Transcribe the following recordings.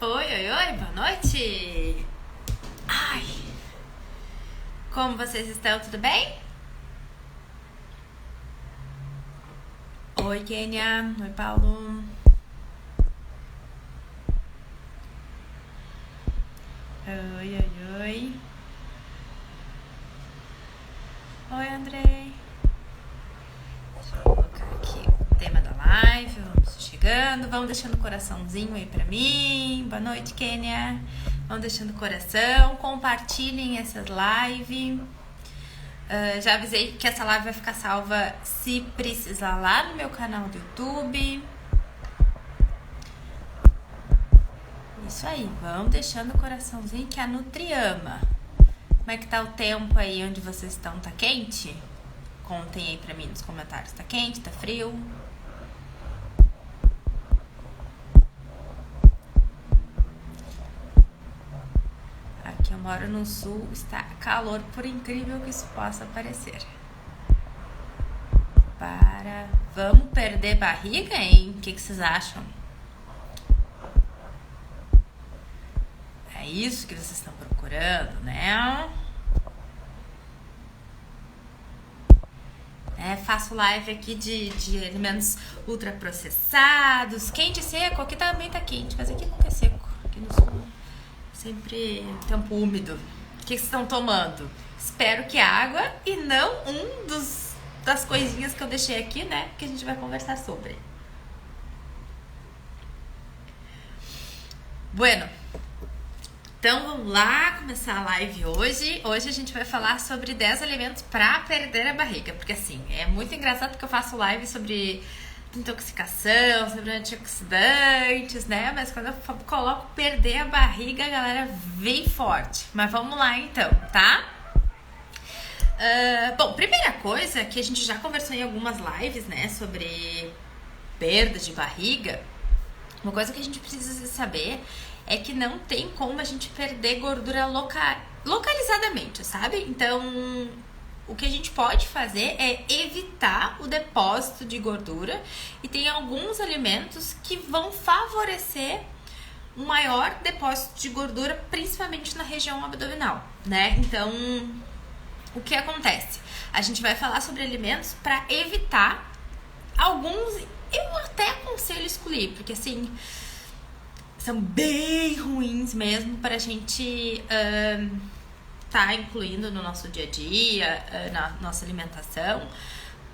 Oi, oi, oi, boa noite! Ai, como vocês estão? Tudo bem? Oi, Kênia. Oi, Paulo. Oi, oi, oi. Oi, Andrei. Deixa eu colocar aqui o tema da live. Vamos chegando. Vamos deixando o coraçãozinho aí pra mim. Boa noite, Kênia. Vão deixando coração, compartilhem essa live. Já avisei que essa live vai ficar salva se precisar lá no meu canal do YouTube. Isso aí, vão deixando o coraçãozinho que a Nutri ama. Como é que tá o tempo aí onde vocês estão? Tá quente? Contem aí pra mim nos comentários. Tá quente? Tá frio? Aqui eu moro no sul, está calor, por incrível que isso possa parecer. Vamos perder barriga, hein? O que vocês acham? É isso que vocês estão procurando, né? Faço live aqui de alimentos ultraprocessados, quente e seco. Aqui também tá quente, mas aqui nunca é seco. Aqui no sul sempre tempo úmido. O que vocês estão tomando? Espero que água e não das coisinhas que eu deixei aqui, né? Que a gente vai conversar sobre. Bueno, então vamos lá começar a live hoje. Hoje a gente vai falar sobre 10 alimentos para perder a barriga. Porque assim, é muito engraçado porque eu faço live sobre intoxicação, sobre antioxidantes, né? Mas quando eu coloco perder a barriga, a galera vem forte. Mas vamos lá então, tá? Bom, primeira coisa que a gente já conversou em algumas lives, né? Sobre perda de barriga. Uma coisa que a gente precisa saber é que não tem como a gente perder gordura localizadamente, sabe? Então, o que a gente pode fazer é evitar o depósito de gordura e tem alguns alimentos que vão favorecer um maior depósito de gordura, principalmente na região abdominal, né? Então, o que acontece? A gente vai falar sobre alimentos para evitar alguns, eu até aconselho excluir, porque assim, são bem ruins mesmo para a gente tá incluindo no nosso dia a dia, na nossa alimentação,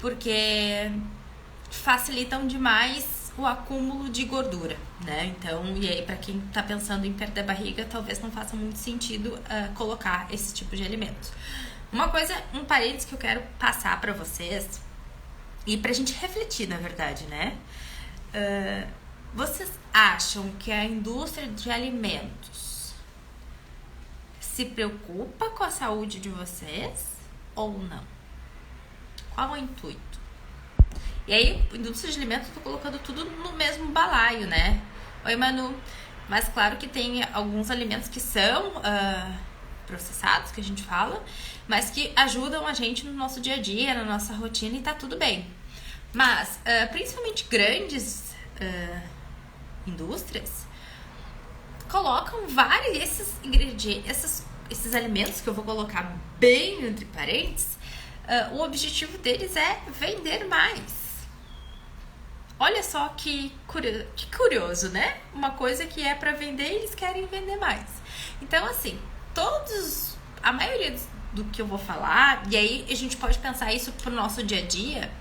porque facilitam demais o acúmulo de gordura, né? Então, e aí para quem tá pensando em perder a barriga, talvez não faça muito sentido colocar esse tipo de alimentos. Uma coisa, um parênteses que eu quero passar para vocês e pra gente refletir, na verdade, né? Vocês acham que a indústria de alimentos se preocupa com a saúde de vocês ou não? Qual é o intuito? E aí, a indústria de alimentos, eu tô colocando tudo no mesmo balaio, né? Oi, Manu. Mas claro que tem alguns alimentos que são processados, que a gente fala, mas que ajudam a gente no nosso dia a dia, na nossa rotina, e tá tudo bem. Mas, principalmente grandes indústrias colocam vários esses ingredientes, esses alimentos que eu vou colocar bem entre parênteses, o objetivo deles é vender mais. Olha só que curioso, né? Uma coisa que é para vender, eles querem vender mais. Então, assim, a maioria do que eu vou falar, e aí a gente pode pensar isso pro nosso dia a dia,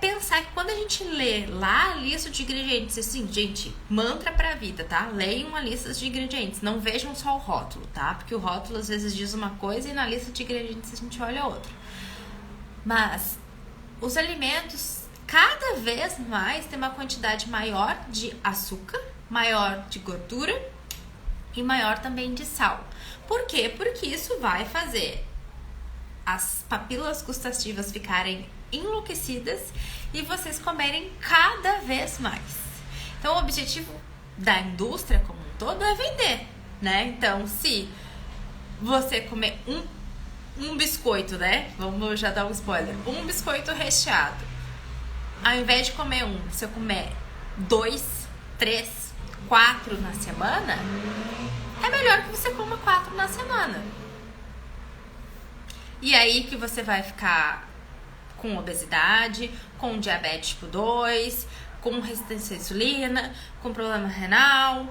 pensar que quando a gente lê lá a lista de ingredientes, assim, gente, mantra pra vida, tá? Leiam a lista de ingredientes, não vejam só o rótulo, tá? Porque o rótulo às vezes diz uma coisa e na lista de ingredientes a gente olha outra. Mas os alimentos cada vez mais têm uma quantidade maior de açúcar, maior de gordura e maior também de sal. Por quê? Porque isso vai fazer as papilas gustativas ficarem enlouquecidas e vocês comerem cada vez mais. Então, o objetivo da indústria como um todo é vender, né? Então, se você comer um biscoito, né? Vamos já dar um spoiler. Um biscoito recheado. Ao invés de comer se eu comer 2, 3, 4 na semana, é melhor que você coma 4 na semana. E aí que você vai ficar com obesidade, com diabetes tipo 2, com resistência à insulina, com problema renal.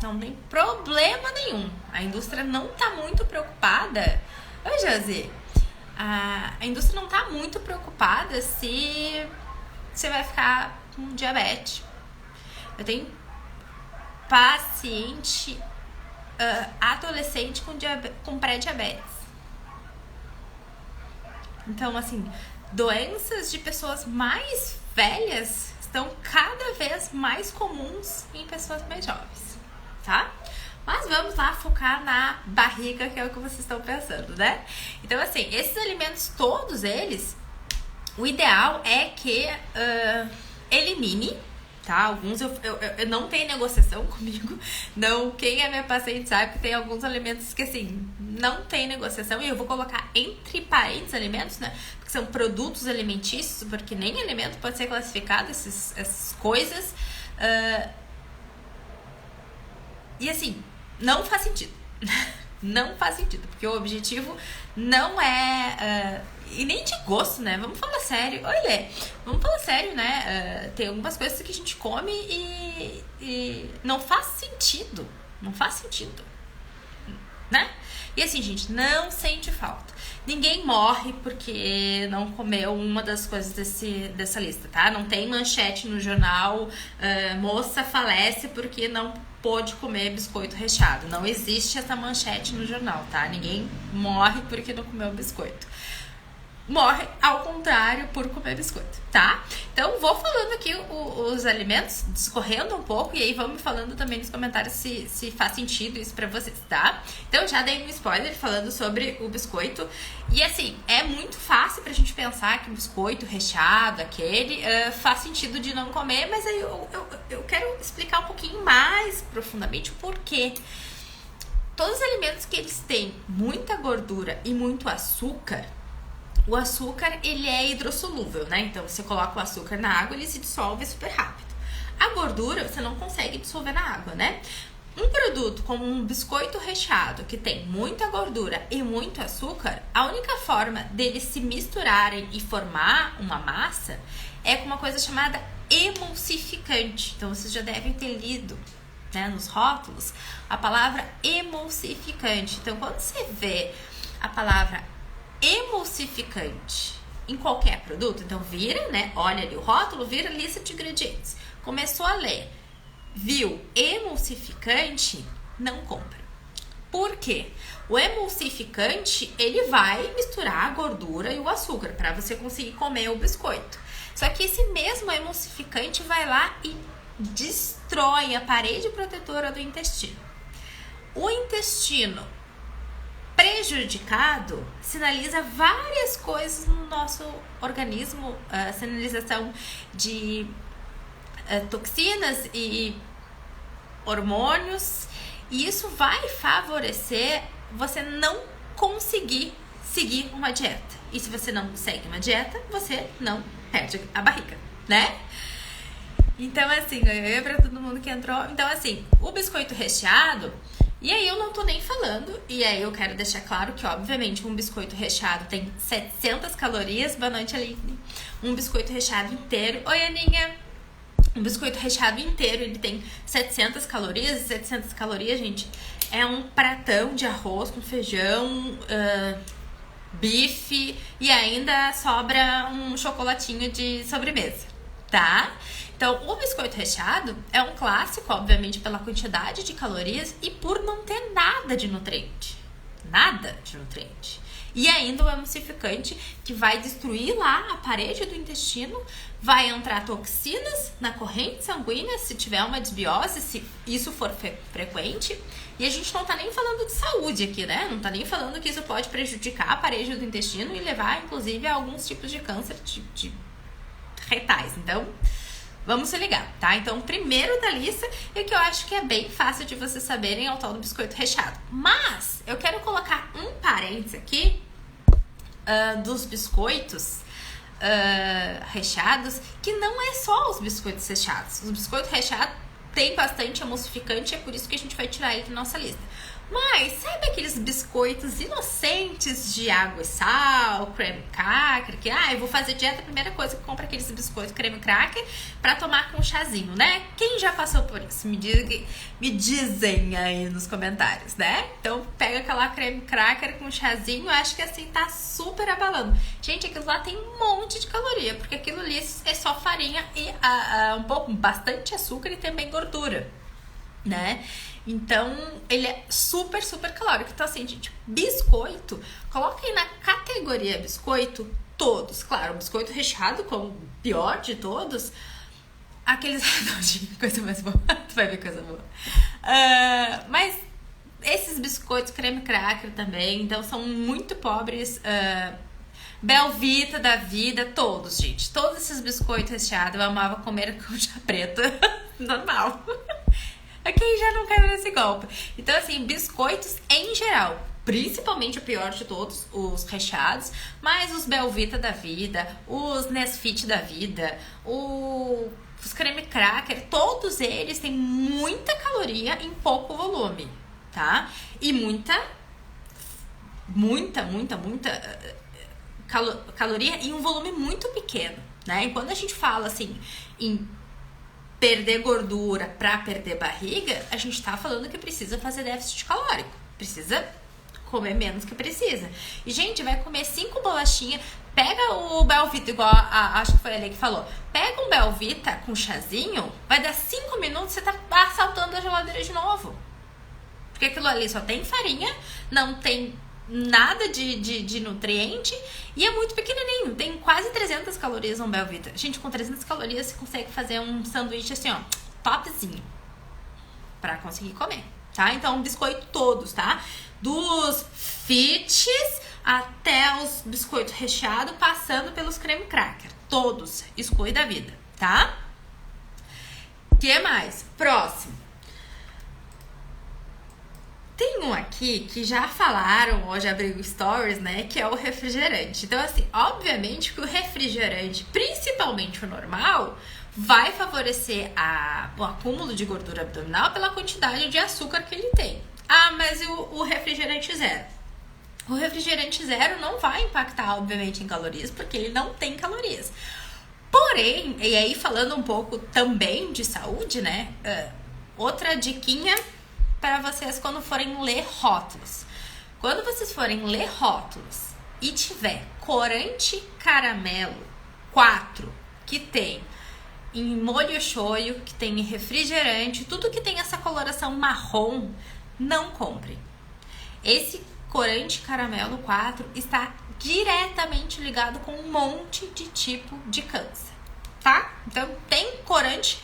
Não tem problema nenhum. A indústria não tá muito preocupada. Oi, Josi. A indústria não tá muito preocupada se você vai ficar com diabetes. Eu tenho paciente adolescente com pré-diabetes. Então, assim, doenças de pessoas mais velhas estão cada vez mais comuns em pessoas mais jovens, tá? Mas vamos lá focar na barriga, que é o que vocês estão pensando, né? Então, assim, esses alimentos, todos eles, o ideal é que elimine, tá? Alguns eu não tenho negociação comigo. Não, quem é minha paciente sabe que tem alguns alimentos que, assim, não tem negociação. E eu vou colocar entre parênteses alimentos, né? Porque são produtos alimentícios, porque nem alimento pode ser classificado, essas coisas. E assim, não faz sentido. Não faz sentido, porque o objetivo não é... e nem de gosto, né? Vamos falar sério. Olha, vamos falar sério, né? Tem algumas coisas que a gente come e não faz sentido. Não faz sentido, né? E assim, gente, não sente falta. Ninguém morre porque não comeu uma das coisas dessa lista, tá? Não tem manchete no jornal, moça falece porque não pôde comer biscoito recheado. Não existe essa manchete no jornal, tá? Ninguém morre porque não comeu biscoito. Morre, ao contrário, por comer biscoito, tá? Então, vou falando aqui os alimentos, discorrendo um pouco, e aí vamos falando também nos comentários se faz sentido isso pra vocês, tá? Então, já dei um spoiler falando sobre o biscoito. E assim, é muito fácil pra gente pensar que o biscoito recheado, aquele, faz sentido de não comer, mas aí eu quero explicar um pouquinho mais profundamente o porquê. Todos os alimentos que eles têm muita gordura e muito açúcar, o açúcar, ele é hidrossolúvel, né? Então, você coloca o açúcar na água, ele se dissolve super rápido. A gordura, você não consegue dissolver na água, né? Um produto como um biscoito recheado, que tem muita gordura e muito açúcar, a única forma deles se misturarem e formar uma massa é com uma coisa chamada emulsificante. Então, vocês já devem ter lido, né, nos rótulos a palavra emulsificante. Então, quando você vê a palavra emulsificante em qualquer produto, então vira, né? Olha ali o rótulo, vira a lista de ingredientes. Começou a ler, viu emulsificante, não compra. Por quê? O emulsificante, ele vai misturar a gordura e o açúcar para você conseguir comer o biscoito. Só que esse mesmo emulsificante vai lá e destrói a parede protetora do intestino. O intestino prejudicado sinaliza várias coisas no nosso organismo, sinalização de toxinas e hormônios, e isso vai favorecer você não conseguir seguir uma dieta. E se você não segue uma dieta, você não perde a barriga, né? Então, assim, pra todo mundo que entrou. Então, assim, o biscoito recheado. E aí eu não tô nem falando, e aí eu quero deixar claro que, obviamente, um biscoito recheado tem 700 calorias. Boa noite, Aline. Um biscoito recheado inteiro. Oi, Aninha. Um biscoito recheado inteiro, ele tem 700 calorias. E 700 calorias, gente, é um pratão de arroz com feijão, bife, e ainda sobra um chocolatinho de sobremesa, tá? Então, o biscoito recheado é um clássico, obviamente, pela quantidade de calorias e por não ter nada de nutriente. Nada de nutriente. E ainda o emulsificante, que vai destruir lá a parede do intestino, vai entrar toxinas na corrente sanguínea, se tiver uma desbiose, se isso for frequente. E a gente não tá nem falando de saúde aqui, né? Não tá nem falando que isso pode prejudicar a parede do intestino e levar, inclusive, a alguns tipos de câncer de retais. Então, vamos se ligar, tá? Então, o primeiro da lista, e que eu acho que é bem fácil de vocês saberem, é o tal do biscoito recheado. Mas, eu quero colocar um parênteses aqui dos biscoitos recheados, que não é só os biscoitos recheados. Os biscoitos recheados tem bastante emulsificante, é por isso que a gente vai tirar ele da nossa lista. Mas sabe aqueles biscoitos inocentes de água e sal, creme cracker, que eu vou fazer dieta, a primeira coisa que compra aqueles biscoitos creme cracker pra tomar com chazinho, né? Quem já passou por isso? Me dizem aí nos comentários, né? Então pega aquela creme cracker com chazinho, acho que assim tá super abalando. Gente, aquilo lá tem um monte de caloria, porque aquilo ali é só farinha e bastante açúcar e também gordura, né? Então, ele é super, super calórico. Então, assim, gente, biscoito, coloca aí na categoria biscoito todos. Claro, o biscoito recheado, como o pior de todos. Aqueles redondinhos, coisa mais boa. Tu vai ver coisa boa. Mas esses biscoitos creme cracker também, então, são muito pobres. Belvita da vida, todos, gente. Todos esses biscoitos recheados, eu amava comer com chá preto. Normal. Quem já não caiu nesse golpe? Então, assim, biscoitos em geral, principalmente o pior de todos, os recheados, mas os Belvita da vida, os Nesfit da vida, os creme cracker, todos eles têm muita caloria em pouco volume, tá? E muita caloria em um volume muito pequeno, né? E quando a gente fala, assim, em perder gordura pra perder barriga, a gente tá falando que precisa fazer déficit calórico. Precisa comer menos que precisa. E, gente, vai comer 5 bolachinhas. Pega o Belvita, igual acho que foi a Lê que falou. Pega um Belvita com chazinho, vai dar 5 minutos, você tá assaltando a geladeira de novo. Porque aquilo ali só tem farinha, não tem nada de nutriente e é muito pequenininho, tem quase 300 calorias um Belvita. Gente, com 300 calorias você consegue fazer um sanduíche assim, ó, topzinho pra conseguir comer, tá? Então, biscoito todos, tá? Dos fits até os biscoitos recheados, passando pelos creme cracker, todos, exclui da vida, tá? Que mais? Próximo. Tem um aqui que já falaram, hoje abriu stories, né, que é o refrigerante. Então, assim, obviamente que o refrigerante, principalmente o normal, vai favorecer o acúmulo de gordura abdominal pela quantidade de açúcar que ele tem. Mas e o refrigerante zero? O refrigerante zero não vai impactar, obviamente, em calorias, porque ele não tem calorias. Porém, e aí falando um pouco também de saúde, né, outra diquinha para vocês quando forem ler rótulos. Quando vocês forem ler rótulos e tiver corante caramelo 4, que tem em molho shoyu, que tem em refrigerante, tudo que tem essa coloração marrom, não compre. Esse corante caramelo 4 está diretamente ligado com um monte de tipo de câncer, tá? Então, tem corante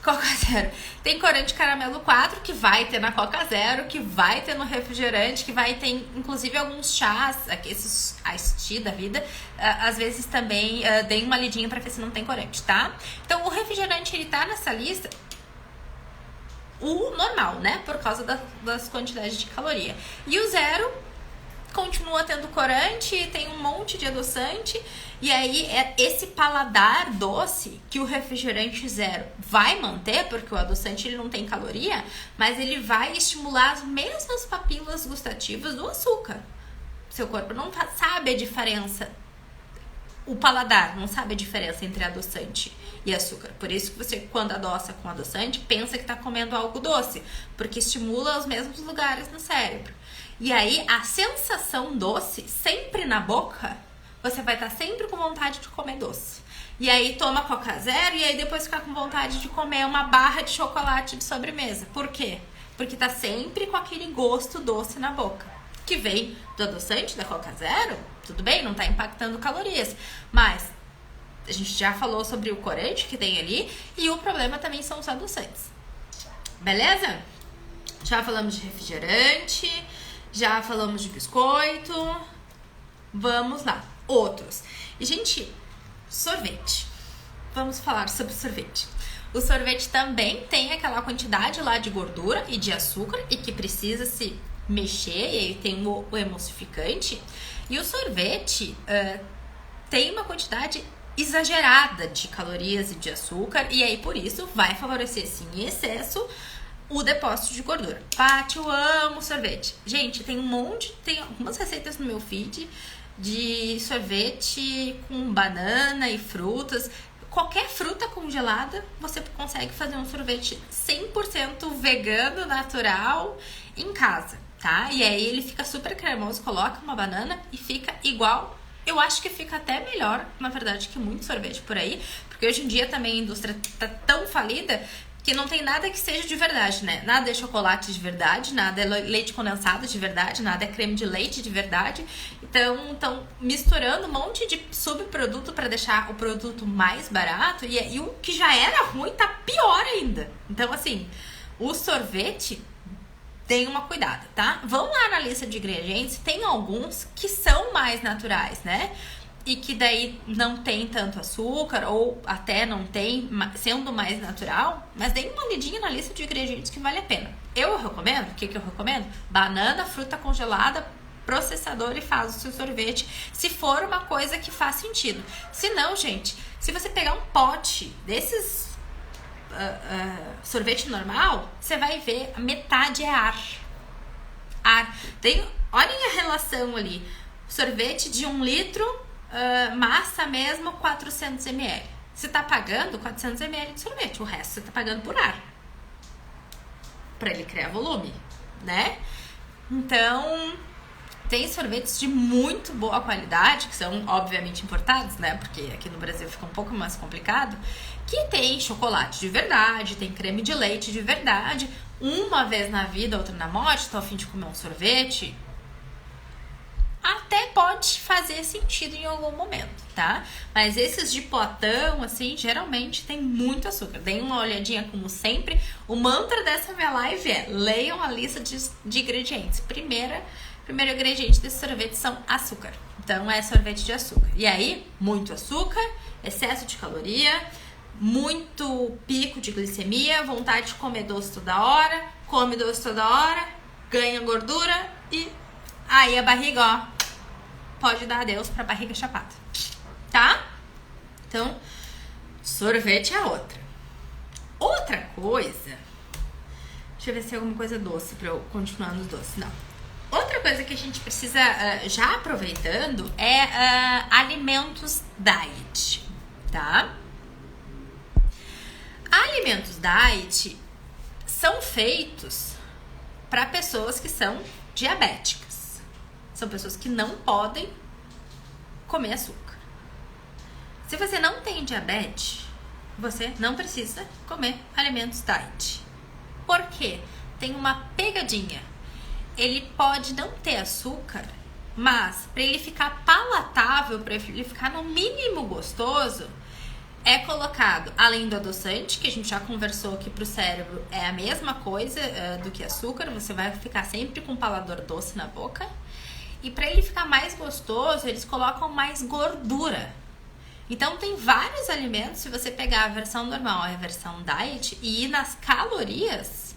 Coca Zero. Tem corante caramelo 4, que vai ter na Coca Zero, que vai ter no refrigerante, que vai ter, inclusive, alguns chás, esses Ice Tea da vida, às vezes também deem uma lidinha pra ver se não tem corante, tá? Então, o refrigerante, ele tá nessa lista, o normal, né? Por causa das quantidades de caloria. E o zero continua tendo corante, tem um monte de adoçante, e aí é esse paladar doce que o refrigerante zero vai manter, porque o adoçante ele não tem caloria, mas ele vai estimular as mesmas papilas gustativas do açúcar. Seu corpo não sabe a diferença, o paladar não sabe a diferença entre adoçante e açúcar. Por isso que você, quando adoça com adoçante, pensa que está comendo algo doce, porque estimula os mesmos lugares no cérebro. E aí, a sensação doce, sempre na boca, você vai estar sempre com vontade de comer doce. E aí, toma Coca Zero e aí depois fica com vontade de comer uma barra de chocolate de sobremesa. Por quê? Porque tá sempre com aquele gosto doce na boca. Que vem do adoçante da Coca Zero, tudo bem, não tá impactando calorias. Mas a gente já falou sobre o corante que tem ali e o problema também são os adoçantes. Beleza? Já falamos de refrigerante, já falamos de biscoito. Vamos lá. Outros. E, gente, sorvete. Vamos falar sobre sorvete. O sorvete também tem aquela quantidade lá de gordura e de açúcar e que precisa se mexer, e aí tem o emulsificante. E o sorvete tem uma quantidade exagerada de calorias e de açúcar, e aí por isso vai favorecer sim em excesso o depósito de gordura. Paty, eu amo sorvete. Gente, tem algumas receitas no meu feed de sorvete com banana e frutas. Qualquer fruta congelada, você consegue fazer um sorvete 100% vegano, natural, em casa, tá? E aí ele fica super cremoso, coloca uma banana e fica igual. Eu acho que fica até melhor, na verdade, que muito sorvete por aí, porque hoje em dia também a indústria tá tão falida que não tem nada que seja de verdade, né? Nada é chocolate de verdade, nada é leite condensado de verdade, nada é creme de leite de verdade. Então, estão misturando um monte de subproduto para deixar o produto mais barato e o que já era ruim tá pior ainda. Então, assim, o sorvete tem uma cuidada, tá? Vão lá na lista de ingredientes, tem alguns que são mais naturais, né? E que daí não tem tanto açúcar, ou até não tem, sendo mais natural, mas dê uma olhadinha na lista de ingredientes que vale a pena. Eu recomendo, o que eu recomendo? Banana, fruta congelada, processador e faz o seu sorvete, se for uma coisa que faz sentido. Se não, gente, se você pegar um pote desses sorvete normal, você vai ver a metade é ar. Olhem a relação ali. Sorvete de 1 litro, massa mesmo, 400 ml. Você tá pagando 400 ml de sorvete, o resto você tá pagando por ar. Pra ele criar volume, né? Então, tem sorvetes de muito boa qualidade, que são obviamente importados, né? Porque aqui no Brasil fica um pouco mais complicado. Que tem chocolate de verdade, tem creme de leite de verdade. Uma vez na vida, outra na morte, tô a fim de comer um sorvete. Até pode fazer sentido em algum momento, tá? Mas esses de potão, assim, geralmente tem muito açúcar. Deem uma olhadinha como sempre. O mantra dessa minha live é: leiam a lista de ingredientes. Primeiro ingrediente desse sorvete são açúcar. Então é sorvete de açúcar. E aí, muito açúcar, excesso de caloria, muito pico de glicemia, vontade de comer doce toda hora, come doce toda hora, ganha gordura e aí a barriga, ó, pode dar adeus pra barriga chapada, tá? Então, sorvete é outra. Outra coisa, deixa eu ver se tem alguma coisa doce pra eu continuar nos doces. Não. Outra coisa que a gente precisa, já aproveitando, é alimentos diet, tá? Alimentos diet são feitos para pessoas que são diabéticas. São pessoas que não podem comer açúcar. Se você não tem diabetes, você não precisa comer alimentos diet. Por quê? Tem uma pegadinha. Ele pode não ter açúcar, mas para ele ficar palatável, para ele ficar no mínimo gostoso, é colocado, além do adoçante, que a gente já conversou que pro cérebro é a mesma coisa do que açúcar, você vai ficar sempre com um paladar doce na boca. E para ele ficar mais gostoso, eles colocam mais gordura. Então tem vários alimentos, se você pegar a versão normal e a versão diet e ir nas calorias,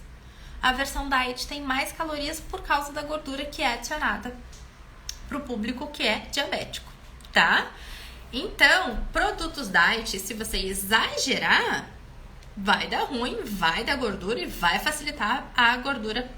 a versão diet tem mais calorias por causa da gordura que é adicionada pro público que é diabético, tá? Então, produtos diet, se você exagerar, vai dar ruim, vai dar gordura e vai facilitar a gordura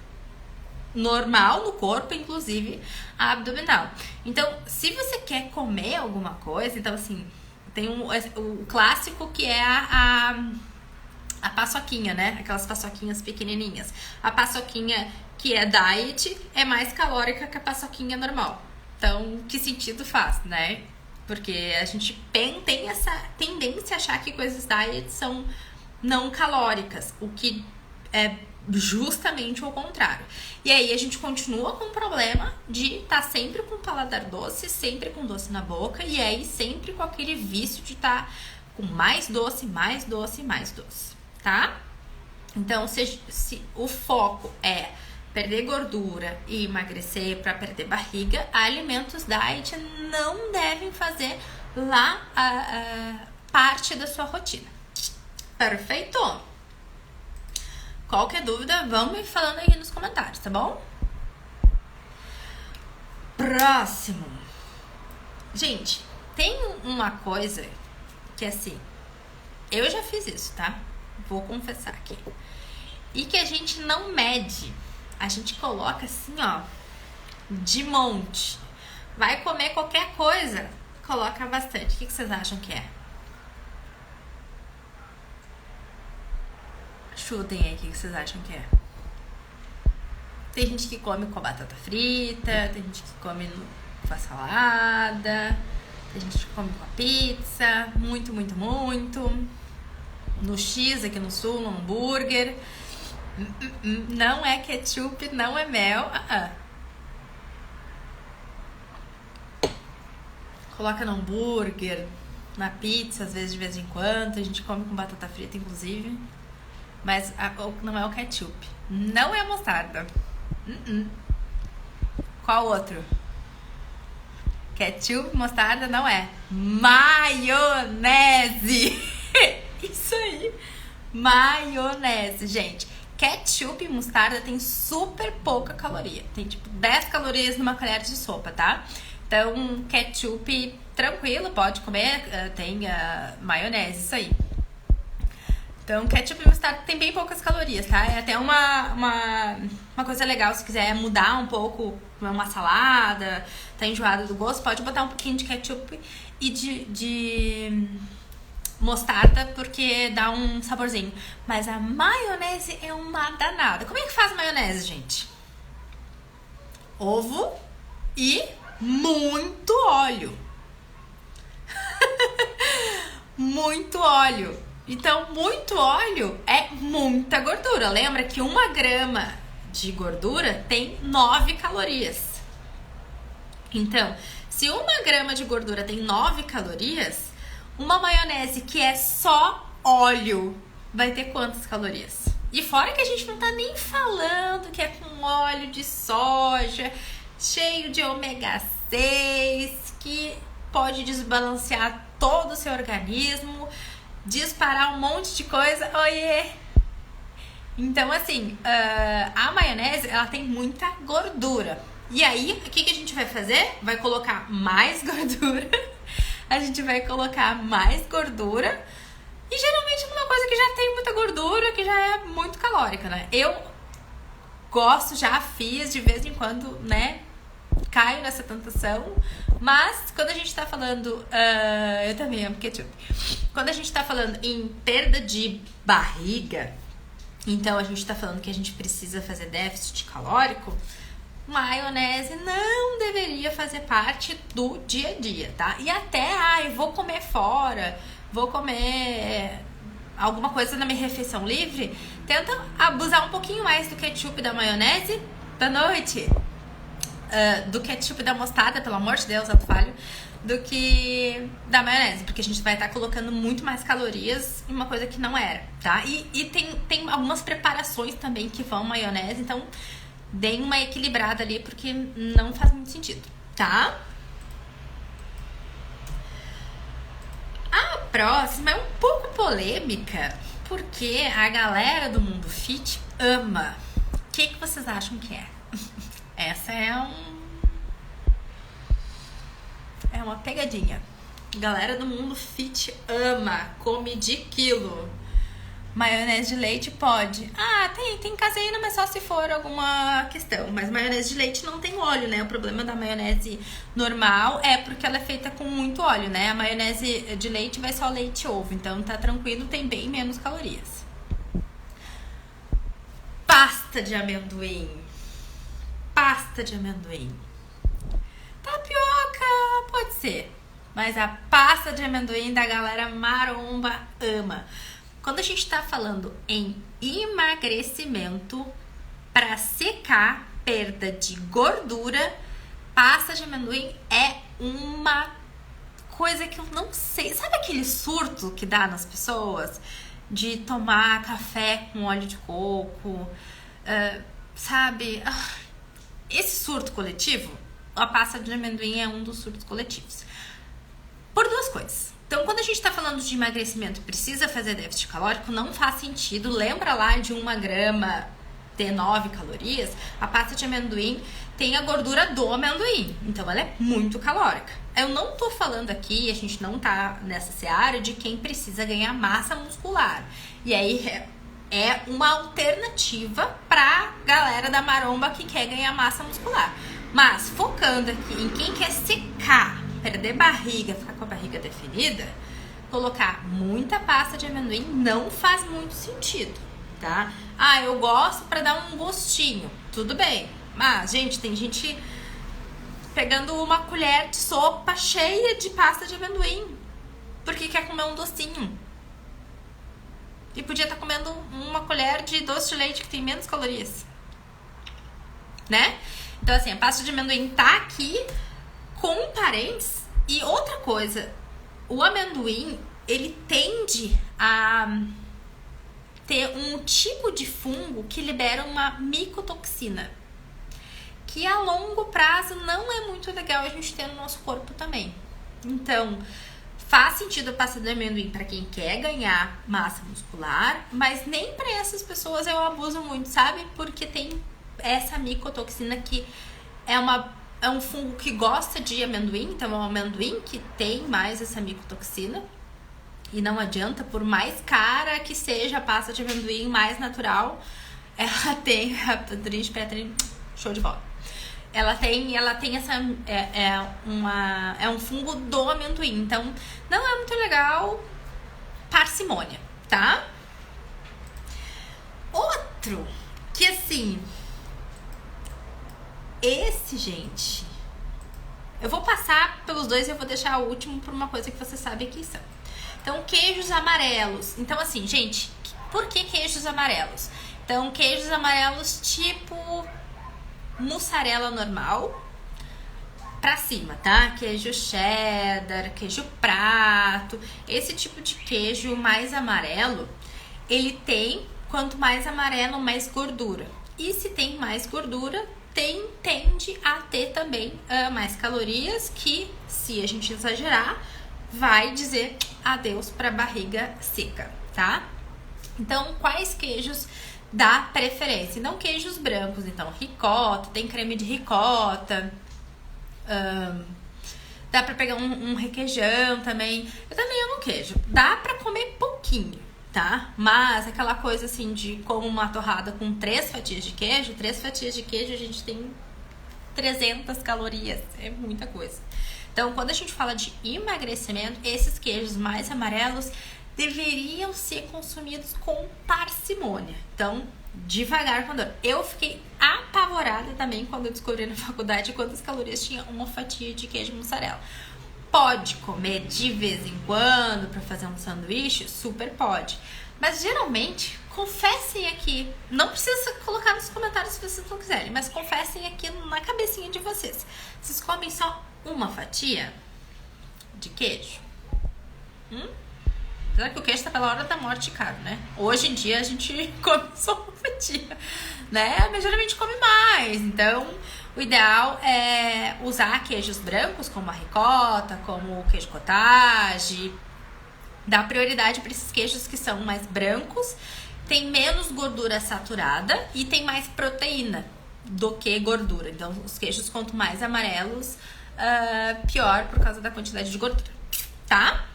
normal no corpo, inclusive a abdominal. Então, se você quer comer alguma coisa, então assim, tem o clássico que é a paçoquinha, né? Aquelas paçoquinhas pequenininhas. A paçoquinha que é diet é mais calórica que a paçoquinha normal. Então, que sentido faz, né? Porque a gente tem essa tendência a achar que coisas diet são não calóricas, o que é justamente o contrário. E aí a gente continua com o problema de estar sempre com paladar doce, sempre com doce na boca, e aí sempre com aquele vício de estar com mais doce, mais doce, mais doce, tá? Então, se o foco é perder gordura e emagrecer para perder barriga, alimentos diet não devem fazer lá parte da sua rotina. Perfeito? Qualquer dúvida, vamos me falando aí nos comentários, tá bom? Próximo. Gente, Tem uma coisa que assim, eu já fiz isso, tá? Vou confessar aqui. E que a gente não mede. A gente coloca assim, ó, de monte. Vai comer qualquer coisa, coloca bastante. O que vocês acham que é? Chutem aí o que vocês acham que é. Tem gente que come com a batata frita, tem gente que come com a salada, tem gente que come com a pizza, muito, muito, muito. No X aqui no sul, no hambúrguer. Não é ketchup, não é mel. Coloca no hambúrguer, na pizza, às vezes de vez em quando. A gente come com batata frita, inclusive. Mas não é o ketchup. Não é a mostarda. Qual outro? Ketchup, mostarda, não é. Maionese. Isso aí. Maionese, gente. Ketchup e mostarda tem super pouca caloria. Tem tipo 10 calorias numa colher de sopa, tá? Então, ketchup tranquilo, pode comer. Tem maionese, isso aí. Então, ketchup e mostarda tem bem poucas calorias, tá? É até uma coisa legal, se quiser mudar um pouco, uma salada, tá enjoado do gosto, pode botar um pouquinho de ketchup e de mostarda, porque dá um saborzinho. Mas a maionese é uma danada. Como é que faz maionese, gente? Ovo e muito óleo. Muito óleo. Então, muito óleo é muita gordura. Lembra que 1 grama de gordura tem 9 calorias. Então, se 1 grama de gordura tem 9 calorias, uma maionese que é só óleo vai ter quantas calorias? E fora que a gente não tá nem falando que é com óleo de soja, cheio de ômega 6, que pode desbalancear todo o seu organismo, disparar um monte de coisa. Oiê! Então, assim, a maionese, ela tem muita gordura. E aí, o que a gente vai fazer? Vai colocar mais gordura. A gente vai colocar mais gordura. E geralmente uma coisa que já tem muita gordura, que já é muito calórica, né? Eu gosto, já fiz de vez em quando, né? Caio nessa tentação. Mas quando a gente tá falando... eu também amo ketchup. Quando a gente tá falando em perda de barriga, então a gente tá falando que a gente precisa fazer déficit calórico, maionese não deveria fazer parte do dia a dia, tá? E até, vou comer fora, vou comer alguma coisa na minha refeição livre, tenta abusar um pouquinho mais do ketchup e da maionese da noite. Do ketchup e da mostarda, pelo amor de Deus, ato falho, do que da maionese, porque a gente vai estar colocando muito mais calorias em uma coisa que não era, tá? E tem algumas preparações também que vão maionese, então deem uma equilibrada ali, porque não faz muito sentido, tá? A próxima é um pouco polêmica, porque a galera do mundo fit ama. O que vocês acham que é? Essa é uma pegadinha. Galera do mundo fit ama, come de quilo. Maionese de leite pode. Tem caseína, mas só se for alguma questão. Mas maionese de leite não tem óleo, né? O problema da maionese normal é porque ela é feita com muito óleo, né? A maionese de leite vai só leite e ovo. Então tá tranquilo, tem bem menos calorias. Pasta de amendoim. Pasta de amendoim. Tapioca, pode ser. Mas a pasta de amendoim da galera maromba ama. Quando a gente tá falando em emagrecimento, para secar perda de gordura, pasta de amendoim é uma coisa que eu não sei. Sabe aquele surto que dá nas pessoas? De tomar café com óleo de coco, sabe? Esse surto coletivo, a pasta de amendoim é um dos surtos coletivos. Por duas coisas. Então, quando a gente tá falando de emagrecimento e precisa fazer déficit calórico, não faz sentido. Lembra lá de 1 grama ter 9 calorias, a pasta de amendoim tem a gordura do amendoim, então ela é muito calórica. Eu não tô falando aqui, a gente não tá nessa seara de quem precisa ganhar massa muscular. E aí é uma alternativa pra galera da maromba que quer ganhar massa muscular. Mas focando aqui em quem quer secar, perder barriga, ficar com a barriga definida, colocar muita pasta de amendoim não faz muito sentido, tá? Ah, eu gosto pra dar um gostinho, tudo bem. Mas, gente, tem gente pegando uma colher de sopa cheia de pasta de amendoim porque quer comer um docinho. E podia estar comendo uma colher de doce de leite que tem menos calorias, né? Então, assim, a pasta de amendoim tá aqui com parentes. E outra coisa, o amendoim, ele tende a ter um tipo de fungo que libera uma micotoxina, que a longo prazo não é muito legal a gente ter no nosso corpo também. Então, faz sentido a pasta de amendoim para quem quer ganhar massa muscular, mas nem para essas pessoas eu abuso muito, sabe? Porque tem essa micotoxina que é um fungo que gosta de amendoim, então é um amendoim que tem mais essa micotoxina. E não adianta, por mais cara que seja a pasta de amendoim mais natural, ela tem show de bola. Ela tem essa é um fungo do amendoim, então não é muito legal, parcimônia, tá? Outro que assim, esse, gente, eu vou passar pelos dois e eu vou deixar o último por uma coisa que você sabe que são. Então, queijos amarelos. Então, assim, gente, por que queijos amarelos? Então, queijos amarelos tipo mussarela normal pra cima, tá? Queijo cheddar, queijo prato, esse tipo de queijo mais amarelo, ele tem, quanto mais amarelo, mais gordura. E se tem mais gordura, tende a ter também mais calorias, que, se a gente exagerar, vai dizer adeus para barriga seca, tá? Então, quais queijos dá preferência? Não queijos brancos, então ricota, tem creme de ricota, dá pra pegar um requeijão também. Eu também amo queijo, dá pra comer pouquinho, tá? Mas aquela coisa assim de como uma torrada com 3 fatias de queijo, 3 fatias de queijo a gente tem 300 calorias, é muita coisa. Então, quando a gente fala de emagrecimento, esses queijos mais amarelos deveriam ser consumidos com parcimônia. Então, devagar com dor. Eu fiquei apavorada também quando eu descobri na faculdade quantas calorias tinha uma fatia de queijo mussarela. Pode comer de vez em quando para fazer um sanduíche? Super pode. Mas geralmente, confessem aqui, não precisa colocar nos comentários se vocês não quiserem, mas confessem aqui na cabecinha de vocês. Vocês comem só uma fatia de queijo? Será que o queijo tá pela hora da morte caro, né? Hoje em dia a gente come só uma fatia, né? Mas geralmente come mais. Então, o ideal é usar queijos brancos, como a ricota, como o queijo cottage. Dá prioridade para esses queijos que são mais brancos, tem menos gordura saturada e tem mais proteína do que gordura. Então, os queijos, quanto mais amarelos, pior por causa da quantidade de gordura, tá?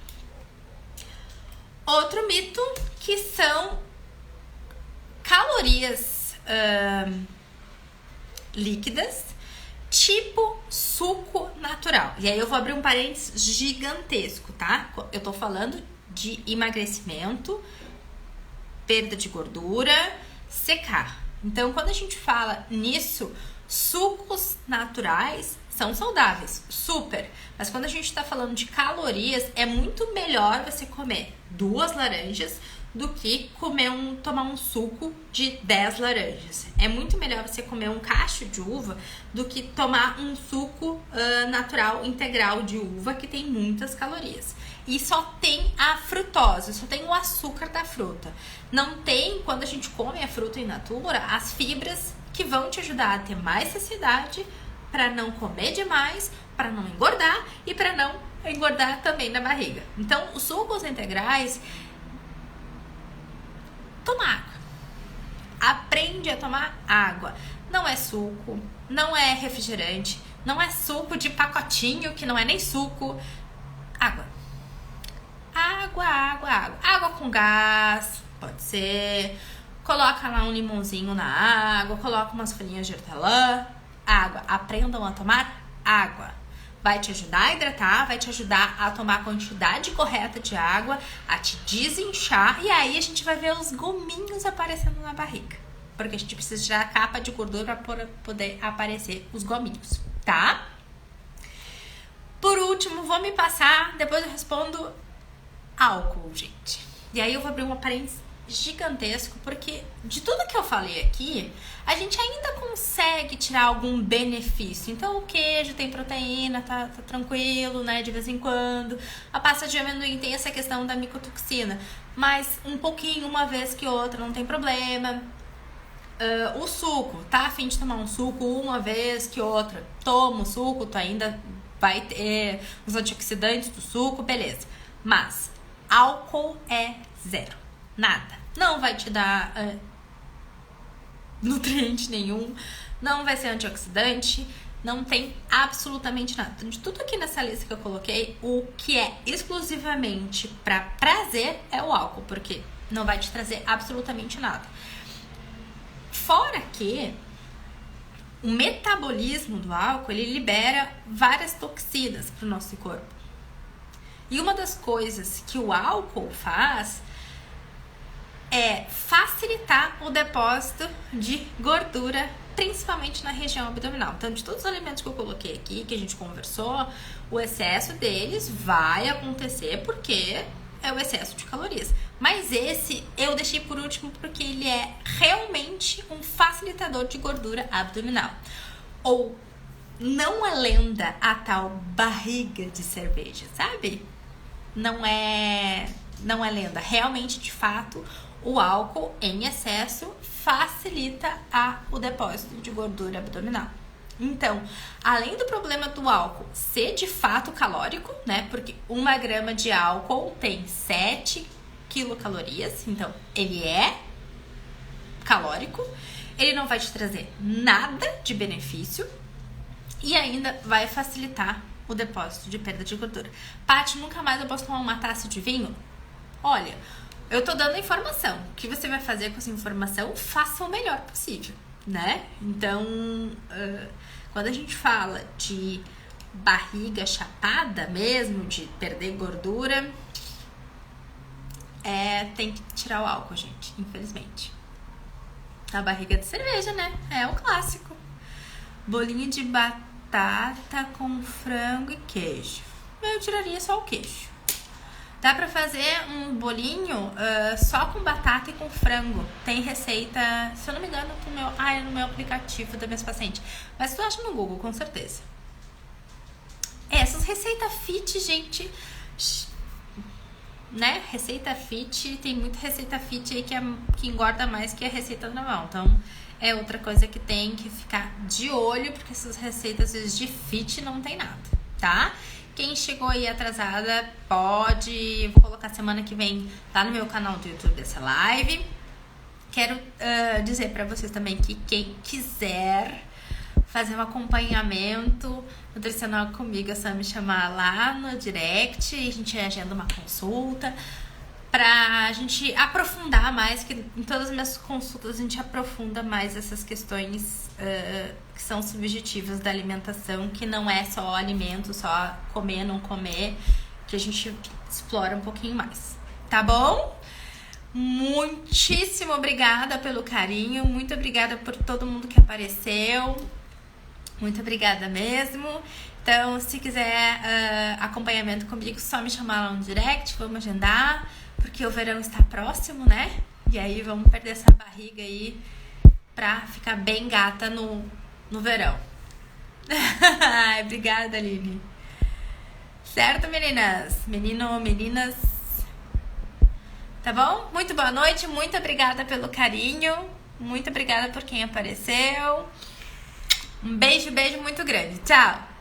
Outro mito que são calorias líquidas, tipo suco natural. E aí eu vou abrir um parênteses gigantesco, tá? Eu tô falando de emagrecimento, perda de gordura, secar. Então, quando a gente fala nisso, sucos naturais são saudáveis, super. Mas quando a gente tá falando de calorias, é muito melhor você comer 2 laranjas do que tomar um suco de 10 laranjas. É muito melhor você comer um cacho de uva do que tomar um suco natural integral de uva que tem muitas calorias. E só tem a frutose, só tem o açúcar da fruta. Não tem, quando a gente come a fruta in natura, as fibras que vão te ajudar a ter mais saciedade, para não comer demais, para não engordar e para não engordar também na barriga. Então, os sucos integrais, toma água. aprende a tomar água. Não é suco, não é refrigerante, não é suco de pacotinho, que não é nem suco. Água. Água, água, água. Água com gás, pode ser. Coloca lá um limãozinho na água, coloca umas folhinhas de hortelã. Água. Aprendam a tomar água. Vai te ajudar a hidratar, vai te ajudar a tomar a quantidade correta de água, a te desinchar, e aí a gente vai ver os gominhos aparecendo na barriga. Porque a gente precisa tirar a capa de gordura para poder aparecer os gominhos, tá? Por último, vou me passar, depois eu respondo álcool, gente. E aí eu vou abrir um parênteses gigantesco, porque de tudo que eu falei aqui, a gente ainda consegue tirar algum benefício. Então o queijo tem proteína, tá tranquilo, né, de vez em quando. A pasta de amendoim tem essa questão da micotoxina, mas um pouquinho, uma vez que outra, não tem problema. O suco, tá a fim de tomar um suco uma vez que outra, toma o suco, tu ainda vai ter os antioxidantes do suco, beleza. Mas álcool é zero, nada. Não vai te dar nutriente nenhum, não vai ser antioxidante, não tem absolutamente nada. Então, de tudo aqui nessa lista que eu coloquei, o que é exclusivamente para prazer é o álcool, porque não vai te trazer absolutamente nada. Fora que o metabolismo do álcool, ele libera várias toxinas para o nosso corpo. E uma das coisas que o álcool faz é facilitar o depósito de gordura, principalmente na região abdominal. Então, de todos os alimentos que eu coloquei aqui, que a gente conversou, o excesso deles vai acontecer porque é o excesso de calorias. Mas esse eu deixei por último porque ele é realmente um facilitador de gordura abdominal. Ou não é lenda a tal barriga de cerveja, sabe? Não é lenda. Realmente, de fato, o álcool em excesso facilita o depósito de gordura abdominal. Então, além do problema do álcool ser de fato calórico, né? Porque 1 grama de álcool tem 7 quilocalorias, então ele é calórico, ele não vai te trazer nada de benefício e ainda vai facilitar o depósito de perda de gordura. Paty, nunca mais eu posso tomar uma taça de vinho? Olha, eu tô dando informação. O que você vai fazer com essa informação, faça o melhor possível, né? Então, quando a gente fala de barriga chapada mesmo, de perder gordura, tem que tirar o álcool, gente, infelizmente. A barriga de cerveja, né? É o clássico. Bolinho de batata com frango e queijo. Eu tiraria só o queijo. Dá pra fazer um bolinho só com batata e com frango. Tem receita, se eu não me engano, no meu aplicativo das minhas pacientes. Mas tu acha no Google, com certeza. Essas receitas fit, gente, né? Receita fit, tem muita receita fit aí que engorda mais que a receita normal. Então, é outra coisa que tem que ficar de olho, porque essas receitas, às vezes, de fit não tem nada, tá? Quem chegou aí atrasada, eu vou colocar semana que vem lá no meu canal do YouTube essa live. Quero dizer pra vocês também que quem quiser fazer um acompanhamento nutricional comigo, é só me chamar lá no direct, a gente agenda uma consulta pra gente aprofundar mais, que em todas as minhas consultas a gente aprofunda mais essas questões que são subjetivas da alimentação, que não é só alimento, só comer, não comer, que a gente explora um pouquinho mais, tá bom? Muitíssimo obrigada pelo carinho, muito obrigada por todo mundo que apareceu, muito obrigada mesmo. Então, se quiser acompanhamento comigo, só me chamar lá no direct, vamos agendar, porque o verão está próximo, né? E aí vamos perder essa barriga aí pra ficar bem gata no verão. Obrigada, Aline. Certo, meninas? Meninas. Tá bom? Muito boa noite, muito obrigada pelo carinho, muito obrigada por quem apareceu. Um beijo muito grande. Tchau!